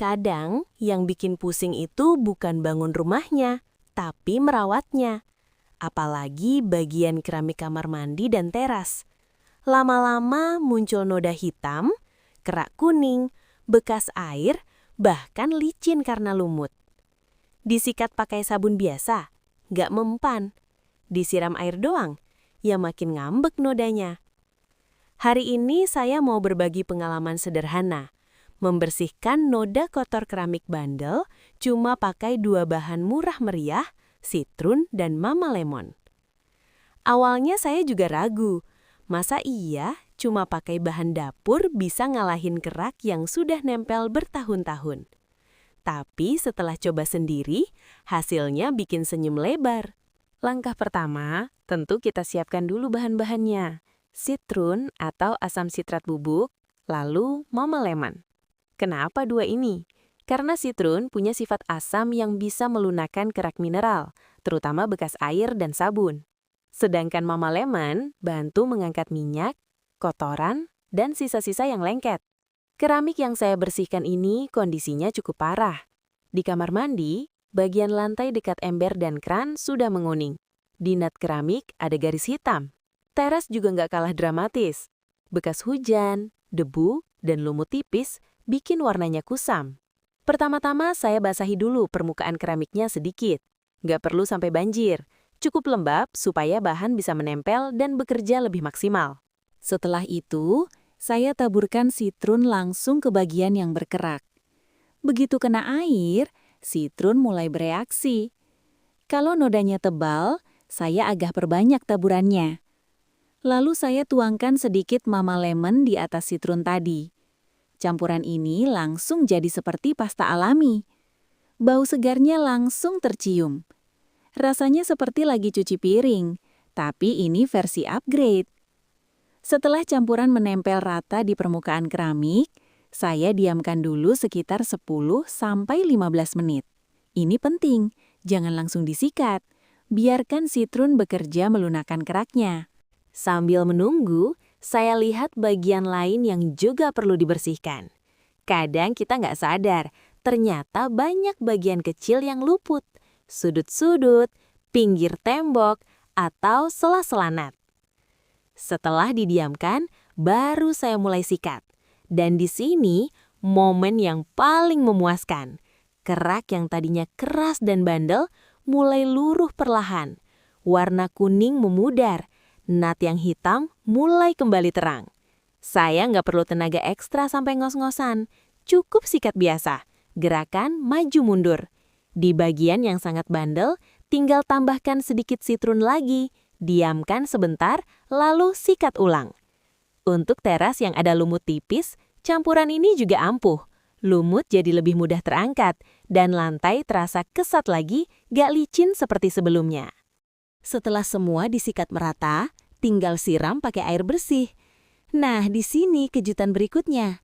Kadang yang bikin pusing itu bukan bangun rumahnya, tapi merawatnya. Apalagi bagian keramik kamar mandi dan teras. Lama-lama muncul noda hitam, kerak kuning, bekas air, bahkan licin karena lumut. Disikat pakai sabun biasa, nggak mempan. Disiram air doang, ya makin ngambek nodanya. Hari ini saya mau berbagi pengalaman sederhana. Membersihkan noda kotor keramik bandel cuma pakai 2 bahan murah meriah, sitrun dan mama lemon. Awalnya saya juga ragu, masa iya cuma pakai bahan dapur bisa ngalahin kerak yang sudah nempel bertahun-tahun. Tapi setelah coba sendiri, hasilnya bikin senyum lebar. Langkah pertama, tentu kita siapkan dulu bahan-bahannya. Sitrun atau asam sitrat bubuk, lalu mama lemon. Kenapa 2 ini? Karena sitrun punya sifat asam yang bisa melunakkan kerak mineral, terutama bekas air dan sabun. Sedangkan mama lemon bantu mengangkat minyak, kotoran, dan sisa-sisa yang lengket. Keramik yang saya bersihkan ini kondisinya cukup parah. Di kamar mandi, bagian lantai dekat ember dan kran sudah menguning. Di nut keramik ada garis hitam. Teras juga nggak kalah dramatis. Bekas hujan, debu, dan lumut tipis bikin warnanya kusam. Pertama-tama saya basahi dulu permukaan keramiknya sedikit. Nggak perlu sampai banjir, cukup lembab supaya bahan bisa menempel dan bekerja lebih maksimal. Setelah itu, saya taburkan sitrun langsung ke bagian yang berkerak. Begitu kena air, sitrun mulai bereaksi. Kalau nodanya tebal, saya agak perbanyak taburannya. Lalu saya tuangkan sedikit mama lemon di atas sitrun tadi. Campuran ini langsung jadi seperti pasta alami. Bau segarnya langsung tercium. Rasanya seperti lagi cuci piring, tapi ini versi upgrade. Setelah campuran menempel rata di permukaan keramik, saya diamkan dulu sekitar 10-15 menit. Ini penting, jangan langsung disikat. Biarkan sitrun bekerja melunakkan keraknya. Sambil menunggu, saya lihat bagian lain yang juga perlu dibersihkan. Kadang kita nggak sadar, ternyata banyak bagian kecil yang luput. Sudut-sudut, pinggir tembok, atau sela-sela nut. Setelah didiamkan, baru saya mulai sikat. Dan di sini, momen yang paling memuaskan. Kerak yang tadinya keras dan bandel, mulai luruh perlahan. Warna kuning memudar. Nut yang hitam mulai kembali terang. Saya nggak perlu tenaga ekstra sampai ngos-ngosan. Cukup sikat biasa. Gerakan maju mundur. Di bagian yang sangat bandel, tinggal tambahkan sedikit sitrun lagi. Diamkan sebentar, lalu sikat ulang. Untuk teras yang ada lumut tipis, campuran ini juga ampuh. Lumut jadi lebih mudah terangkat, dan lantai terasa kesat lagi, gak licin seperti sebelumnya. Setelah semua disikat merata, tinggal siram pakai air bersih. Nah, di sini kejutan berikutnya.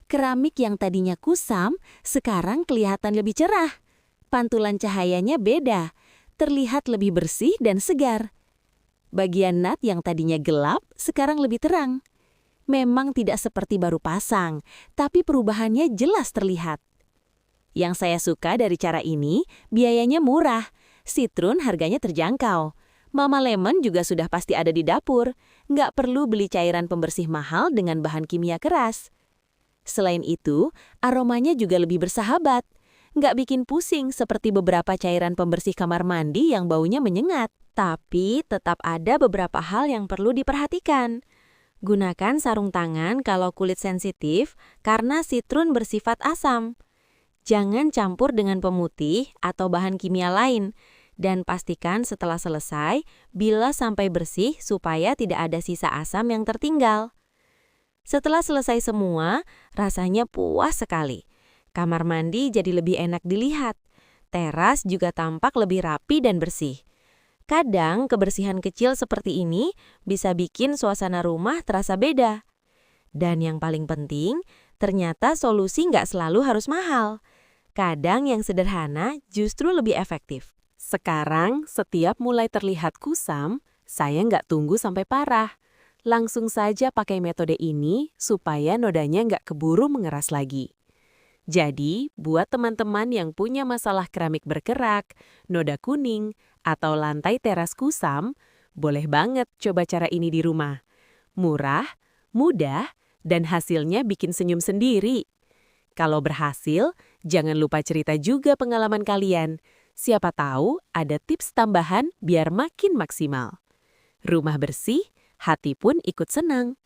Keramik yang tadinya kusam, sekarang kelihatan lebih cerah. Pantulan cahayanya beda, terlihat lebih bersih dan segar. Bagian nut yang tadinya gelap, sekarang lebih terang. Memang tidak seperti baru pasang, tapi perubahannya jelas terlihat. Yang saya suka dari cara ini, biayanya murah. Sitrun harganya terjangkau. Mama lemon juga sudah pasti ada di dapur. Nggak perlu beli cairan pembersih mahal dengan bahan kimia keras. Selain itu, aromanya juga lebih bersahabat. Nggak bikin pusing seperti beberapa cairan pembersih kamar mandi yang baunya menyengat. Tapi tetap ada beberapa hal yang perlu diperhatikan. Gunakan sarung tangan kalau kulit sensitif karena sitrun bersifat asam. Jangan campur dengan pemutih atau bahan kimia lain. Dan pastikan setelah selesai, bilas sampai bersih supaya tidak ada sisa asam yang tertinggal. Setelah selesai semua, rasanya puas sekali. Kamar mandi jadi lebih enak dilihat. Teras juga tampak lebih rapi dan bersih. Kadang kebersihan kecil seperti ini bisa bikin suasana rumah terasa beda. Dan yang paling penting, ternyata solusi nggak selalu harus mahal. Kadang yang sederhana justru lebih efektif. Sekarang, setiap mulai terlihat kusam, saya nggak tunggu sampai parah. Langsung saja pakai metode ini supaya nodanya nggak keburu mengeras lagi. Jadi, buat teman-teman yang punya masalah keramik berkerak, noda kuning, atau lantai teras kusam, boleh banget coba cara ini di rumah. Murah, mudah, dan hasilnya bikin senyum sendiri. Kalau berhasil, jangan lupa cerita juga pengalaman kalian. Siapa tahu ada tips tambahan biar makin maksimal. Rumah bersih, hati pun ikut senang.